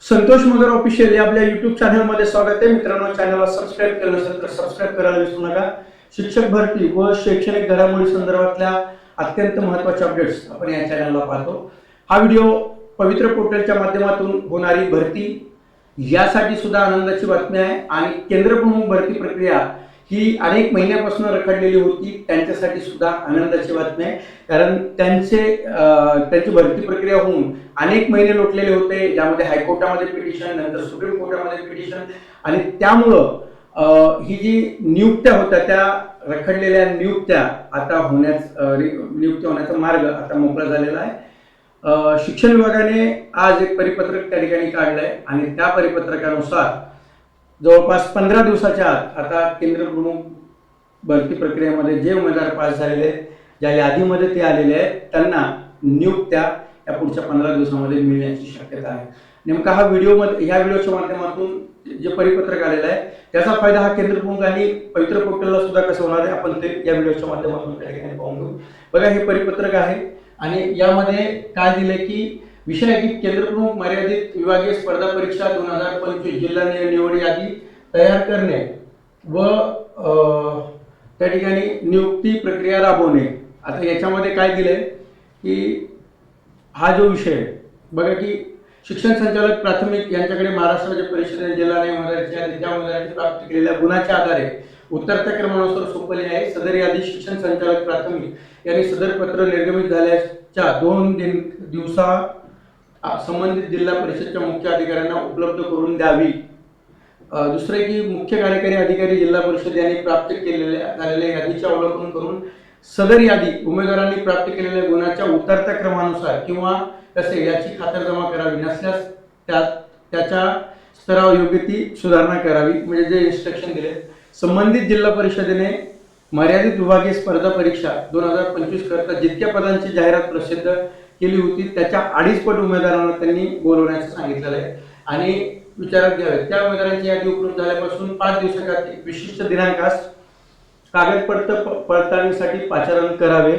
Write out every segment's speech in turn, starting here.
संतोष मगर official या आपल्या YouTube चॅनलमध्ये स्वागत आहे मित्रांनो. चॅनलला सबस्क्राईब केलं नसेल तर सबस्क्राईब करायला विसरू नका. शिक्षक भरती व शैक्षणिक घडामोडी संदर्भातल्या अत्यंत महत्त्वाच्या अपडेट्स आपण या चॅनलला पाहतो. हा व्हिडिओ पवित्र पोर्टलच्या माध्यमातून होणारी भरती यासाठी सुद्धा आनंदाची बातमी आहे आणि केंद्रप्रमुख भरती प्रक्रिया ही अनेक महिन्यापासून रखडलेली होती, त्यांच्यासाठी सुद्धा आनंदाची बातमी आहे. कारण त्यांची भरती प्रक्रिया होऊन अनेक महिने लोटलेले होते, ज्यामध्ये हायकोर्टामध्ये पिटिशन, नंतर सुप्रीम कोर्टामध्ये पिटिशन आणि त्यामुळं ही जी नियुक्त्या होत्या त्या रखडलेल्या नियुक्त्या आता नियुक्ती होण्याचा मार्ग आता मोकळा झालेला आहे. शिक्षण विभागाने आज एक परिपत्रक त्या ठिकाणी काढलंय आणि त्या परिपत्रकानुसार जवळपास 15 दिवसाच्या आत आता केंद्र प्रमुख भरती प्रक्रियेमध्ये जे उमेदवार पास झालेले आहेत, ज्या यादीमध्ये ते आलेले आहेत, त्यांना नियुक्त्या या पुढच्या 15 दिवसामध्ये मिळण्याची शक्यता आहे. नेमका ह्या व्हिडिओच्या माध्यमातून जे परिपत्रक आलेलं आहे त्याचा फायदा हा केंद्र प्रमुख आणि पवित्र पोर्टलला सुद्धा कसं होणार आहे आपण ते या व्हिडिओच्या माध्यमातून त्या ठिकाणी पाहून घेऊ. बघा, हे परिपत्रक आहे आणि यामध्ये काय दिले की विषय आहे की केंद्रप्रमुख मर्यादित विभागीय स्पर्धा परीक्षा 2025 जिल्हा निवड यादी तयार करणे व त्या ठिकाणी नियुक्ती प्रक्रिया राबवणे. आता याच्यामध्ये काय दिले की हा जो विषय बघा की शिक्षण संचालक प्राथमिक यांच्याकडे महाराष्ट्र राज्य परिषदेने जिल्हा उमेदवाराची प्राप्त केलेल्या गुणाच्या आधारे उतरत्या क्रमानुसार सोपवली आहे. सदर यादी शिक्षण संचालक प्राथमिक यांनी सदर पत्र निर्गमित झाल्याच्या 2 दिवसा संबंधित जिल्हा परिषदच्या मुख्य अधिकाऱ्यांना उपलब्ध करून द्यावी. दुसरे की मुख्य कार्यकारी अधिकारी जिल्हा परिषद यांनी प्राप्त झालेल्या यादीचे अवलोकन करून सदर यादी उमेदवारांनी प्राप्त केलेल्या गुणाच्या उतरत्या क्रमानुसार किंवा कसे याची खातरजमा करावी, नसल्यास त्याच्या स्तरावर योग्य ती सुधारणा करावी. म्हणजे जे इन्स्ट्रक्शन दिले, संबंधित जिल्हा परिषदेने मर्यादित विभागीय स्पर्धा परीक्षा 2025 करता जितक्या पदांची जाहिरात प्रसिद्ध केली होती त्याच्या 2.5 पट उमेदवारांना त्यांनी बोलवण्याचं सांगितलेलं आहे आणि विचारात घ्यावे त्या उमेदवारांची यादी उपलब्ध झाल्यापासून 5 दिवसाच्या विशिष्ट दिनांकास कागदपत्र पडताळणीसाठी पाचारण करावे.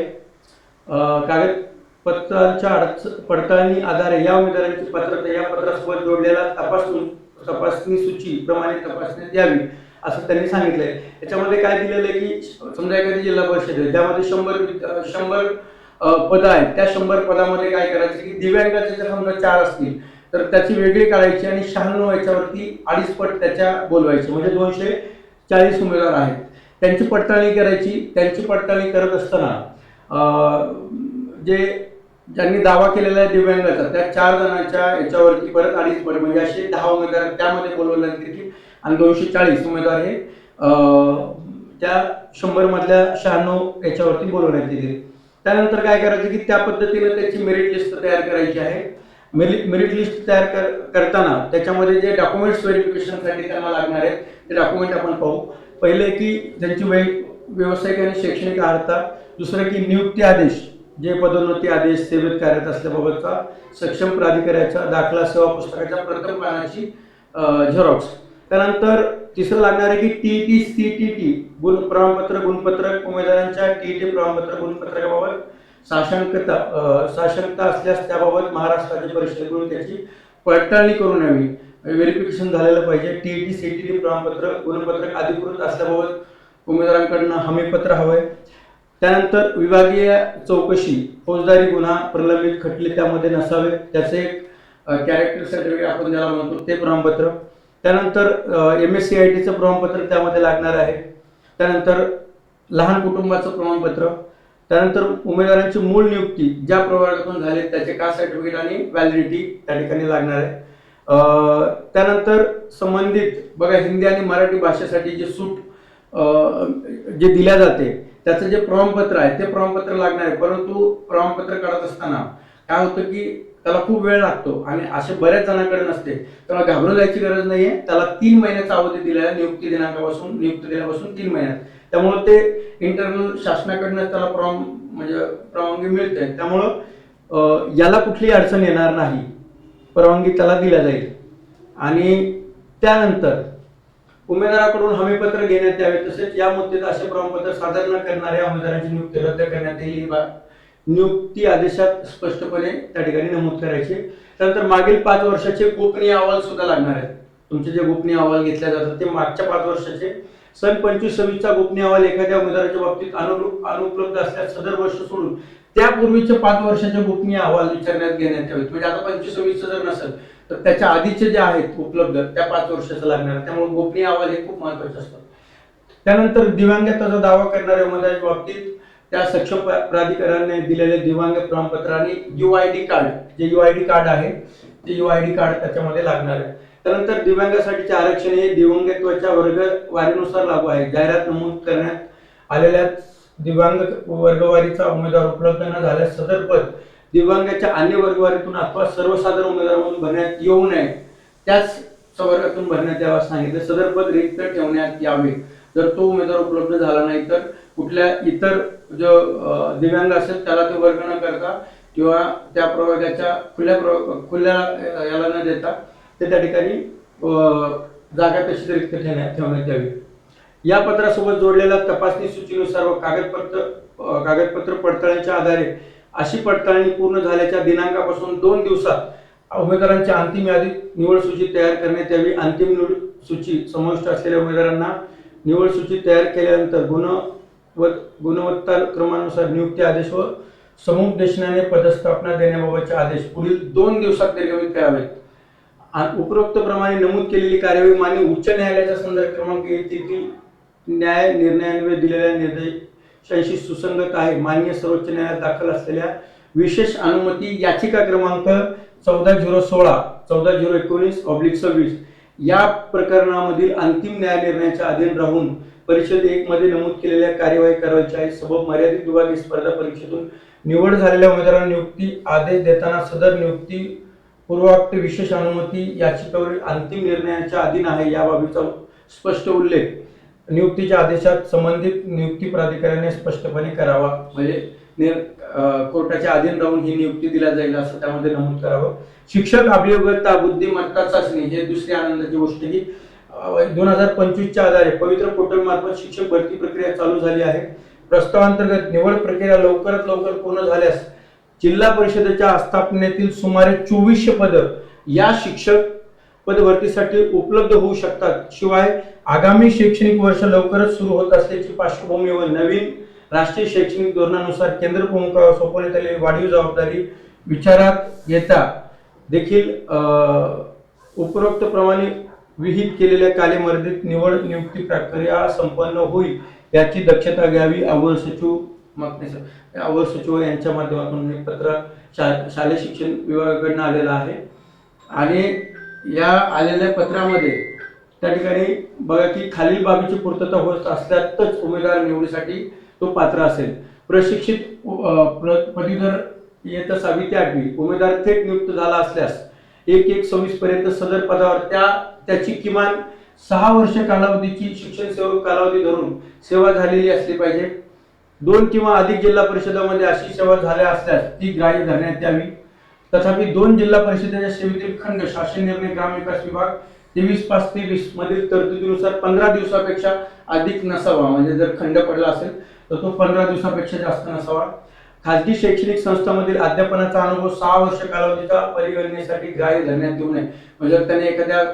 कागदपत्रांच्या पडताळणी आधारे या उमेदवारांची पात्रता या पत्रासोबत जोडलेला तपासणी सूची प्रमाणे तपासण्यात यावी असं त्यांनी सांगितलंय. याच्यामध्ये काय दिलेलं आहे की समजा एखादी जिल्हा परिषद आहे ज्यामध्ये 100 पद आहेत, त्या 100 पदामध्ये काय करायचं की दिव्यांगाचे जर समजा 4 असतील तर त्याची वेगळी काढायची आणि 96 याच्यावरती 2.5 पट त्याच्या बोलवायचे, म्हणजे 240 उमेदवार आहेत, त्यांची पडताळणी करायची. त्यांची पडताळणी करत असताना ज्यांनी दावा केलेला आहे दिव्यांगाचा त्या 4 जणांच्या याच्यावरती परत 2.5 पट म्हणजे असे 10 उमेदवार त्यामध्ये बोलवण्यात येतील आणि 240 उमेदवार हे त्या 100 मधल्या 96 याच्यावरती बोलवण्यात येतील. त्यानंतर काय करायचं की त्या पद्धतीने त्याची मेरिट लिस्ट तयार करायची आहे. मेरिट लिस्ट तयार करताना त्याच्यामध्ये जे डॉक्युमेंट्स व्हेरिफिकेशनसाठी त्यांना लागणार आहेत ते डॉक्युमेंट आपण पाहू. पहिले की त्यांची व्यावसायिक आणि शैक्षणिक अर्हता, दुसरं की नियुक्ती आदेश, जे पदोन्नती आदेश, सेवेत कार्यरत असल्याबाबतचा सक्षम प्राधिकाऱ्याचा दाखला, सेवा पुस्तकाच्या प्रथम पानाची झेरॉक्स. त्यानंतर तिसरं लागणार आहे की टीईटी सीटीटी गुणपत्रक उमेदवारांच्या टीईटी प्रमाणपत्र गुणपत्रकाबाबत साशंकता असल्यास त्याबाबत महाराष्ट्र राज्य परिषदेकडून त्याची पडताळणी करून यावी. व्हेरिफिकेशन झालेलं पाहिजे. टीईटी सीटीटी प्रमाणपत्र गुणपत्रक अधिकृत असल्याबाबत उमेदवारांकडून हमीपत्र हवंय. त्यानंतर विभागीय चौकशी, फौजदारी गुन्हा, प्रलंबित खटले त्यामध्ये नसावे, त्याचे कॅरेक्टर सर्टिफिकेट आपण ज्याला म्हणतो ते प्रमाणपत्र. त्यानंतर MSCITचं प्रमाणपत्र त्यामध्ये लागणार आहे. त्यानंतर लहान कुटुंबाचं प्रमाणपत्र. त्यानंतर उमेदवारांची मूळ नियुक्ती ज्या प्रवर्गातून झाले त्याचे कास्ट सर्टिफिकेट आणि व्हॅलिडिटी त्या ठिकाणी लागणार आहे. त्यानंतर संबंधित बघा हिंदी आणि मराठी भाषेसाठी जे सूट जे दिल्या जाते त्याचं जे प्रमाणपत्र आहे ते प्रमाणपत्र लागणार आहे. परंतु प्रमाणपत्र काढत असताना काय होतं की त्याला खूप वेळ लागतो आणि असे बऱ्याच जणांकडे नसते. त्याला घाबरून जायची गरज नाहीये. त्याला 3 महिन्याचा अवधी दिलेला आहे नियुक्ती दिनापासून 3 महिन्यात. त्यामुळे ते इंटरनल शासनाकडनं त्याला परवानगी मिळते. त्यामुळं याला कुठलीही अडचण येणार नाही, परवानगी त्याला दिल्या जाईल. आणि त्यानंतर उमेदवाराकडून हमीपत्र घेण्यात यावे. तसेच या मुद्द्यात असे प्रमाणपत्र सादर न करणाऱ्या उमेदवारांची नियुक्ती रद्द करण्यात येईल. नियुक्ती आदेशात स्पष्टपणे त्या ठिकाणी नमूद करायचे. त्यानंतर मागील 5 वर्षाचे गोपनीय अहवाल सुद्धा लागणार आहेत. तुमचे जे गोपनीय अहवाल घेतले जातात ते मागच्या 5 वर्षाचे. सन 25-26 गोपनीय अहवाल एखाद्या उमेदवाराच्या बाबतीत अनुपलब्ध असल्यास सदर वर्ष सोडून त्यापूर्वीचे 5 वर्षाचे गोपनीय अहवाल विचारण्यात घेण्यात यावेत. म्हणजे आता 25-26 जर नसेल तर त्याच्या आधीचे जे आहेत उपलब्ध त्या 5 वर्षाचं लागणार. त्यामुळे गोपनीय अहवाल हे खूप महत्त्वाचे असतात. त्यानंतर दिव्यांगत्वाचा दावा करणाऱ्या उमेदवाराच्या बाबतीत त्या सक्षम प्राधिकरणाने दिलेले दिव्यांग प्रमाणपत्र आणि UID कार्ड, जे UID कार्ड आहे ते UID कार्ड त्याच्यामध्ये लागणार आहे. त्यानंतर दिव्यांगासाठीचे आरक्षण हे दिव्यांगत्वाच्या वर्गवारीनुसार लागू आहे. जाहिरात नमूद करण्यात आलेल्या दिव्यांग वर्गवारीचा उमेदवार उपलब्ध न झाल्यास सदर पद दिव्यांगाच्या अन्य वर्गवारीतून अथवा सर्वसाधारण उमेदवारामधून भरण्यात येऊ नये, त्याच वर्गातून भरण्यात यावं सांगितलं. सदर पद रिक्त ठेवण्यात यावे. जर तो उमेदवार उपलब्ध झाला नाही तर कुठल्या इतर जो दिव्यांग असेल त्याला ते वर्ग न करता किंवा त्या प्रवर्गाच्या खुल्या याला न देता ते त्या ठिकाणी जागा तशीच रिक्त ठेवण्यात यावी. या पत्रासोबत जोडलेल्या तपासणी सूचीनुसार व कागदपत्र पडताळणीच्या आधारे अशी पडताळणी पूर्ण झाल्याच्या दिनांकापासून 2 दिवसात उमेदवारांची अंतिम यादी निवड सूची तयार करण्यात यावी. अंतिम निवड सूची समाविष्ट असलेल्या उमेदवारांना निवड सूची तयार केल्यानंतर गुणवत्ता क्रमानुसार नियुक्ती आदेश व समुपदेशनाने पदस्थापना देण्याबाबतचे आदेश पुढील 2 दिवसात निर्गमित करावेत. उपरोक्त प्रमाणे नमूद केलेली कार्यवाही मान्य उच्च न्यायालयाचा संदर्भ क्रमांक येथील न्याय निर्णयान्वये दिलेल्या निर्देशांशी सुसंगत आहे. मान्य सर्वोच्च न्यायालयात दाखल असलेल्या विशेष अनुमती याचिका क्रमांक 14-016, 14-019/26 या प्रकरणामधील अंतिम न्याय निर्णयाच्या अधीन राहून परिषद 1 मध्ये नमूद केलेल्या कार्यवाही करायची आहे. सबब मर्यादित विभागीय स्पर्धा परीक्षेतून निवड झालेल्या उमेदवारांना नियुक्ती आदेश देताना सदर नियुक्ती पूर्वोक्त विशेष अनुमती याचिकेवरील अंतिम निर्णयाच्या अधीन आहे या बाबीचा स्पष्ट उल्लेख नियुक्तीच्या आदेशात संबंधित नियुक्ती प्राधिकरणाने स्पष्टपणे करावा. म्हणजे कोर्टाच्या अधीन राहून ही नियुक्ती दिल्या जाईल असं त्यामध्ये नमूद करावं. शिक्षक अभियोग्यता बुद्धिमत्ता चाचणी हे दुसरी आनंदाची गोष्ट की 2025च्या आधारे पवित्र पोर्टल मार्फत शिक्षक भरती प्रक्रिया चालू झाली आहे. प्रस्तावांतर्गत निवड प्रक्रिया लवकरात लवकर पूर्ण झाल्यास जिल्हा परिषदेच्या आस्थापनेतील सुमारे 2400 पद या शिक्षक पदभरतीसाठी उपलब्ध होऊ शकतात. शिवाय आगामी शैक्षणिक वर्ष लवकरच सुरू होत असल्याची पार्श्वभूमीवर नवीन राष्ट्रीय शैक्षणिक धोरणानुसार केंद्र प्रमुखावर सोपवण्यात आलेली वाढीव जबाबदारी विचारात घेता देखील उपरोक्त प्रमाणे विहित केलेल्या कालावधीत नियुक्ती प्रक्रिया संपन्न होईल याची दक्षता घ्यावी. अवर सचिव यांच्या माध्यमातून हे पत्र शालेय शिक्षण विभागाकडून आलेलं आहे. आणि या आलेल्या पत्रामध्ये त्या ठिकाणी बघा की खालील बाबीची पूर्तता होत असल्यातच उमेदवार निवडीसाठी तो पात्र असेल. प्रशिक्षित पदवीधर इयत्ता 6वी ते 8वी उमेदवार थेट नियुक्त झाला असल्यास 1/1/26 पर्यंत सदर पदावर त्याची किमान 6 वर्ष कालावधीची शिक्षण सेवक कालावधी धरून सेवा झालेली असली पाहिजे. 2 किंवा अधिक जिल्हा परिषदामध्ये अशी सेवा झाल्या असल्यास ती ग्राह्य धरण्यात यावी. तथापि 2 जिल्हा परिषदेच्या सेवेतील खंड शासन निर्णय ग्रामविकास विभाग 23/5-23 मधील तरतुदीनुसार 15 दिवसापेक्षा अधिक नसावा. म्हणजे जर खंड पडला असेल तर तो 15 दिवसापेक्षा जास्त नसावा. खाजगी शैक्षणिक संस्थांमधील अध्यापनाचा अनुभव 6 वर्ष कालावधीचा परिगणनेसाठी ग्राह्य धरण्यात येऊ नये. म्हणजे जर त्याने एखाद्या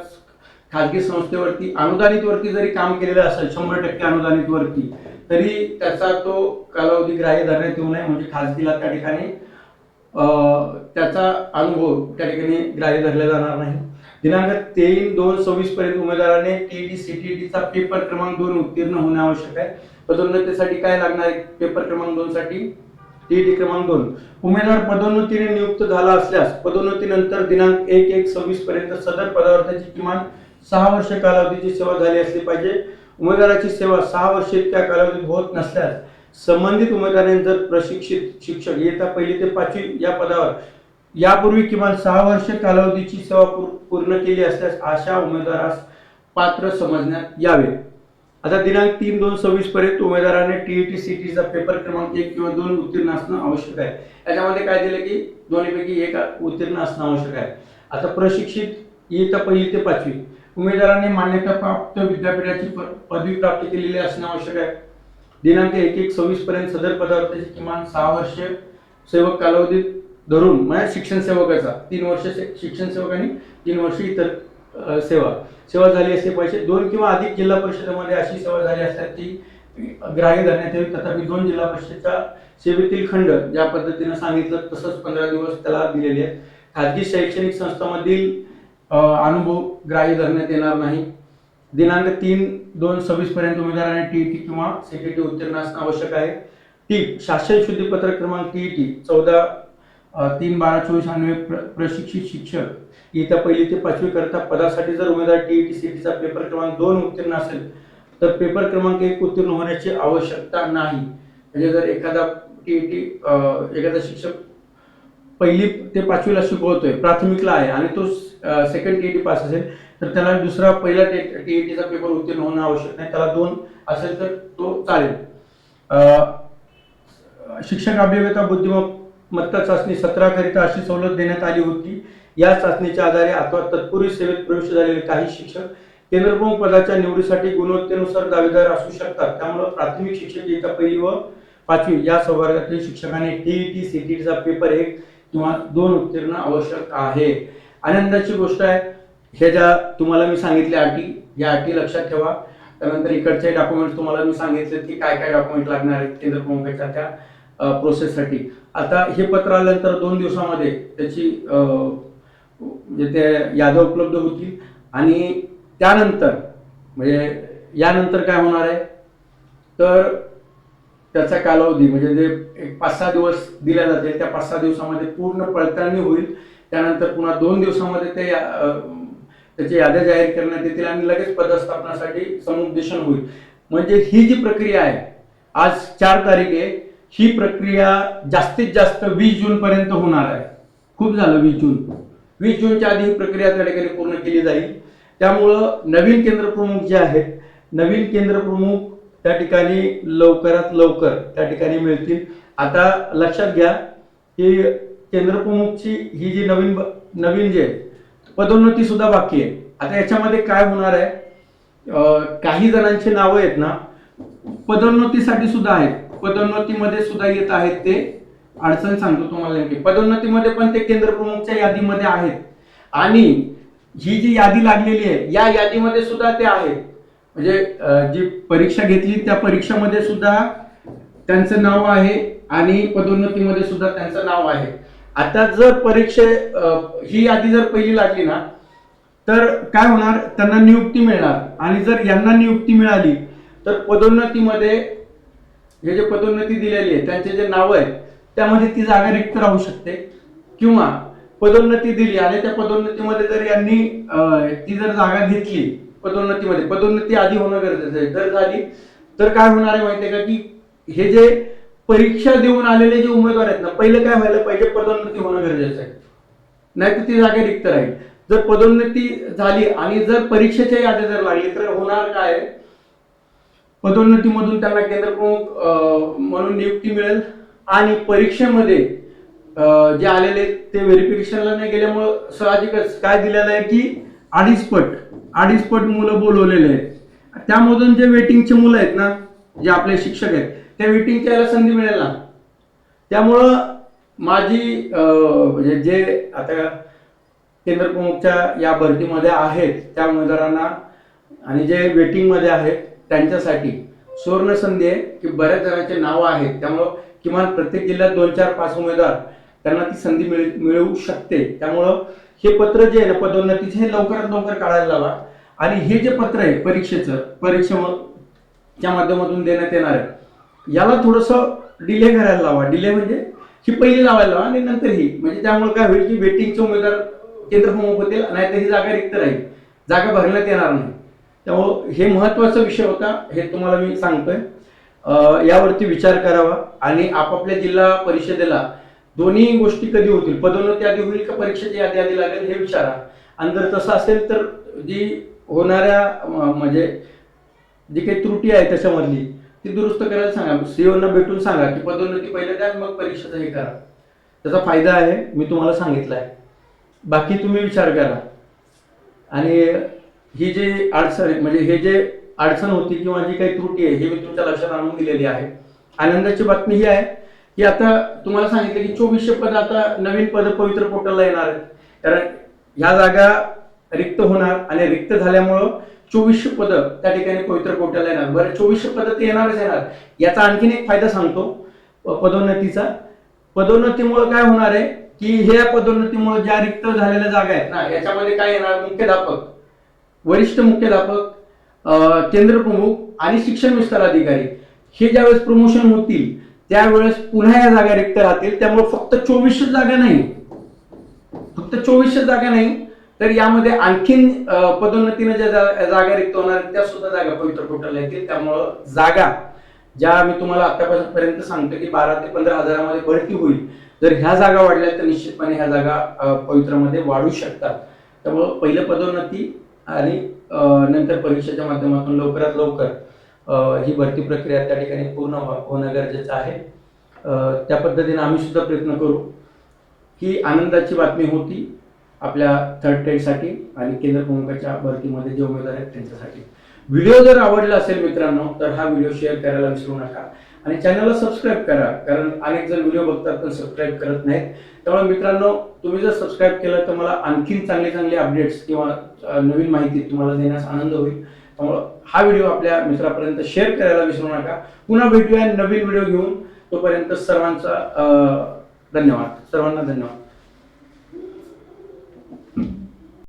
खाजगी संस्थेवरती अनुदानित वरती जरी काम केलेलं असेल 100% अनुदानित वरती तरी त्याचा तो कालावधी ग्राह्य धरण्यात येऊ नये. म्हणजे खाजगीला त्या ठिकाणी त्याचा अनुभव त्या ठिकाणी ग्राह्य धरला जाणार नाही. दिनांक 3/2/26 पर्यंत उमेदवाराने टीईटी सीटीईटीचा पेपर क्रमांक 2 उत्तीर्ण होणे आवश्यक आहे. पदोन्नतीसाठी काय लागणार आहे? पेपर क्रमांक 2 साठी टीईटी क्रमांक 2. उमेदवार पदोन्नतीने नियुक्त झाला असल्यास पदोन्नतीनंतर दिनांक 1/1/26 पर्यंत सदर पदावर त्याची किमान 6 वर्ष कालावधीची सेवा झाली असली पाहिजे. उमेदवाराची सेवा 6 वर्ष इतक्या कालावधीत होत नसल्यास संबंधित उमेदवाराने जर प्रशिक्षित शिक्षक इयत्ता 1ली ते 5वी या पदावर यापूर्वी किमान 6 वर्ष कालावधीची सेवा पूर्ण केली असल्यास अशा उमेदवारास पात्र समजण्यात यावे. आता दिनांक 3/2/26 पर्यंत उमेदवाराने टीईटी सीटीचा पेपर क्रमांक 1 किंवा 2 उत्तीर्ण असणं आवश्यक आहे. याच्यामध्ये काय दिलं की दोन्हीपैकी एक उत्तीर्ण असणं आवश्यक आहे. आता प्रशिक्षित इयत्ता 1ली ते 5वी उमेदवाराने मान्यताप्राप्त विद्यापीठाची पदवी प्राप्त केलेली असणे आवश्यक आहे. दिनांक 1/1/26 पर्यंत सदर पदावर त्याची किमान 6 वर्ष सेवक कालावधीत धरून म्हणजे शिक्षण सेवकाचा 3 वर्ष शिक्षण सेवक आणि 3 वर्ष इतर सेवा झाली असते पैसे 2 किंवा अधिक जिल्हा परिषदेमध्ये अशी सेवा झाली असतात ती ग्राह्य धरण्यात यावी. तथापि 2 जिल्हा परिषदेच्या सेवेतील खंड ज्या पद्धतीने सांगितलं तसंच 15 दिवस त्याला दिलेले आहेत. खाजगी शैक्षणिक संस्थांमधील अनुभव ग्राह्य धरण्यात येणार नाही. दिनांक 3/2/26 पर्यंत उमेदवाराने टीईटी किंवा सीटीटी उत्तीर्ण असणं आवश्यक आहे. टीप शासन शुद्धीपत्र क्रमांक टीईटी 14/3/12/24 अन्वये प्रशिक्षित शिक्षक इयत्ता 1ली ते 5वी करता पदासाठी जर उमेदवार टीईटी सीटीचा पेपर क्रमांक 2 उत्तीर्ण असेल तर पेपर क्रमांक 1 उत्तीर्ण होण्याची आवश्यकता नाही. म्हणजे जर एखादा टीईटी एखादा शिक्षक 1ली ते 5वीला शिकवतोय प्राथमिकला आहे आणि तो सेकंड टीईटी पास असेल तर त्याला दुसरा पहिला टीईटीचा पेपर उत्तीर्ण होणं आवश्यक नाही. त्याला 2 असेल तर तो चालेल. शिक्षक अभियोग्यता बुद्धिमत्ता चाचणी 17 करिता अशी सवलत देण्यात आली होती. या चाचणीच्या आधारे अथवा तत्पूर्वी सेवेत प्रवेश झालेले काही शिक्षक केंद्रप्रमुख पदाच्या निवडीसाठी गुणवत्तेनुसार दावेदार असू शकतात. त्यामुळे प्राथमिक शिक्षक इयत्ता 1ली व 5वी या संवर्गातील शिक्षकांनी टीईटी सीटीचा पेपर 1 किंवा 2 उत्तीर्ण आवश्यक आहे. आनंदाची गोष्ट आहे हे ज्या तुम्हाला मी सांगितल्या अटी या अटी लक्षात ठेवा. त्यानंतर इकडचे डॉक्युमेंट्स तुम्हाला मी सांगितले की काय काय डॉक्युमेंट लागणार आहेत केंद्रप्रमुखाच्या त्या प्रोसेससाठी. आता हे पत्र आल्यानंतर 2 दिवसामध्ये त्याची म्हणजे ते याद्या उपलब्ध होतील आणि त्यानंतर म्हणजे यानंतर काय होणार आहे तर त्याचा कालावधी म्हणजे जे 5-6 दिवस दिल्या जातील त्या 5-6 दिवसामध्ये पूर्ण पडताळणी होईल. त्यानंतर पुन्हा 2 दिवसामध्ये ते त्याची याद्या जाहीर करण्यात येतील आणि लगेच पदस्थापनासाठी समुपदेशन होईल. म्हणजे ही जी प्रक्रिया आहे आज 4 तारीख आहे ही प्रक्रिया जास्तीत जास्त 20 जून पर्यंत होणार आहे. खूप झालं 20 जूनच्या आधी ही प्रक्रिया त्या ठिकाणी पूर्ण केली जाईल. त्यामुळं नवीन केंद्रप्रमुख जे आहेत नवीन केंद्रप्रमुख त्या ठिकाणी लवकरात लवकर त्या ठिकाणी मिळतील. आता लक्षात घ्या की केंद्रप्रमुखची ही जी नवीन जे पदोन्नती सुद्धा बाकी आहे. आता याच्यामध्ये काय होणार आहे काही जणांची नावं आहेत ना पदोन्नतीसाठी सुद्धा आहेत. पदोन्नतीमध्ये सुद्धा येत आहेत ते अडचण सांगतो तुम्हाला नेमकी. पदोन्नतीमध्ये पण ते केंद्रप्रमुखच्या यादीमध्ये आहेत आणि ही जी यादी लागलेली आहे या यादीमध्ये सुद्धा ते आहेत. म्हणजे जी परीक्षा घेतली त्या परीक्षेमध्ये सुद्धा त्यांचं नाव आहे आणि पदोन्नतीमध्ये सुद्धा त्यांचं नाव आहे. आता जर ही यादी जर पहिली लागली ना तर काय होणार त्यांना नियुक्ती मिळणार आणि जर यांना नियुक्ती मिळाली तर पदोन्नतीमध्ये हे जे पदोन्नती दिलेली आहे त्यांचे जे नाव आहेत त्यामध्ये ती जागा रिक्त राहू शकते किंवा पदोन्नती दिली आणि त्या पदोन्नतीमध्ये जर यांनी ती जर जागा घेतली पदोन्नतीमध्ये पदोन्नती आधी होणं गरजेचं आहे. जर झाली तर काय होणार आहे माहितीये का की हे जे परीक्षा देऊन आलेले जे उमेदवार आहेत ना पहिलं काय व्हायला पाहिजे पदोन्नती होणं गरजेचं आहे नाहीतर ती जागा रिक्त राहील. जर पदोन्नती झाली आणि जर परीक्षेच्या यादी जर लागली तर होणार काय पदोन्नतीमधून त्यांना केंद्रप्रमुख म्हणून नियुक्ती मिळेल आणि परीक्षेमध्ये जे आलेले ते व्हेरिफिकेशनला नाही गेल्यामुळे साहजिकच काय दिलेलं आहे की 2.5 पट मुलं बोलवलेले आहेत. त्यामधून जे वेटिंगचे मुलं आहेत ना जे आपले शिक्षक आहेत त्या वेटिंगच्या याला संधी मिळेल ना. त्यामुळं माझी म्हणजे जे आता केंद्रप्रमुखच्या या भरतीमध्ये आहेत त्या उमेदवारांना आणि जे वेटिंगमध्ये आहेत त्यांच्यासाठी सुवर्ण संधी आहे की बऱ्याच जणांचे नावं आहेत. त्यामुळं किमान प्रत्येक जिल्ह्यात 2-4-5 उमेदवार त्यांना ती संधी मिळू शकते. त्यामुळं हे पत्र जे आहे ना पदोन्नतीचे हे लवकरात लवकर काढायला लावा आणि हे जे पत्र आहे परीक्षेच्या माध्यमातून देण्यात येणार आहे याला थोडंसं डिले करायला लावा. डिले म्हणजे ही पहिली लावायला लावा आणि नंतर ही म्हणजे त्यामुळे काय होईल की वेटिंगचे उमेदवार केंद्रप्रमुख होतील नाहीतर ही जागा रिक्त राहील जागा भरण्यात येणार नाही. त्यामुळे हे महत्वाचा विषय होता हे तुम्हाला मी सांगतोय. यावरती विचार करावा आणि आपापल्या जिल्हा परिषदेला दोन्ही गोष्टी कधी होतील पदोन्नती आधी होईल का परीक्षेची यादी आधी लागेल हे विचारा आणि जर तसं असेल तर जी होणाऱ्या म्हणजे जी काही त्रुटी आहे त्याच्यामधली ती दुरुस्त करायला सांगा. सीओना भेटून सांगा की पदोन्नती पहिले द्या मग परीक्षेचं हे करा. त्याचा फायदा आहे मी तुम्हाला सांगितलं आहे. बाकी तुम्ही विचार करा. आणि ही जी अडचण म्हणजे हे जे अडचण होती किंवा जी काही त्रुटी आहे हे मी तुमच्या लक्षात आणून दिलेली आहे. आनंदाची बातमी ही आहे की आता तुम्हाला सांगितलं की 2400 पद आता नवीन पद पवित्र पोर्टलला येणार आहेत, कारण ह्या जागा रिक्त होणार आणि रिक्त झाल्यामुळं 2400 पद त्या ठिकाणी पवित्र पोर्टलला येणार. बरं, 2400 पद ते येणारच येणार. याचा आणखीन एक फायदा सांगतो पदोन्नतीचा. पदोन्नतीमुळे काय होणार आहे की ह्या पदोन्नतीमुळे ज्या रिक्त झालेल्या जागा आहेत ना, याच्यामध्ये काय येणार, मुख्याध्यापक, वरिष्ठ मुख्याध्यापक, केंद्र प्रमुख आणि शिक्षण विस्तार अधिकारी हे ज्यावेळेस प्रमोशन होतील त्यावेळेस पुन्हा या जागा रिक्त राहतील. त्यामुळे फक्त 2400 जागा नाही, फक्त 2400 जागा नाही, तर यामध्ये आणखीन पदोन्नतीने ज्या जागा रिक्त होणार त्या सुद्धा जागा पवित्र पोर्टलला येतील. त्यामुळं जागा ज्या मी तुम्हाला आतापर्यंत सांगतो की 12 ते 15 हजारामध्ये भरती होईल, जर ह्या जागा वाढल्या तर निश्चितपणे ह्या जागा पवित्रमध्ये वाढू शकतात. त्यामुळं पहिलं पदोन्नती आणि नंतर परीक्षेच्या माध्यमातून लवकरात लवकर ही भरती प्रक्रिया त्या ठिकाणी पूर्ण होणं गरजेचं आहे. त्या पद्धतीने आम्ही सुद्धा प्रयत्न करू. ही आनंदाची बातमी होती आपल्या थर्ड ट्रेडसाठी आणि केंद्र प्रमुखाच्या भरतीमध्ये जे उमेदवार आहेत त्यांच्यासाठी. व्हिडिओ जर आवडला असेल मित्रांनो तर हा व्हिडिओ शेअर करायला विसरू नका आणि चॅनलला सबस्क्राईब करा, कारण अनेक जण व्हिडिओ बघतात पण सबस्क्राईब करत नाहीत. त्यामुळे मित्रांनो, तुम्ही जर सबस्क्राईब केलं तर मला आणखीन चांगले चांगले अपडेट्स किंवा नवीन माहिती तुम्हाला देण्यास आनंद होईल. त्यामुळे हा व्हिडिओ आपल्या मित्रापर्यंत शेअर करायला विसरू नका. पुन्हा भेटूया नवीन व्हिडिओ घेऊन. तोपर्यंत सर्वांचा धन्यवाद. सर्वांना धन्यवाद.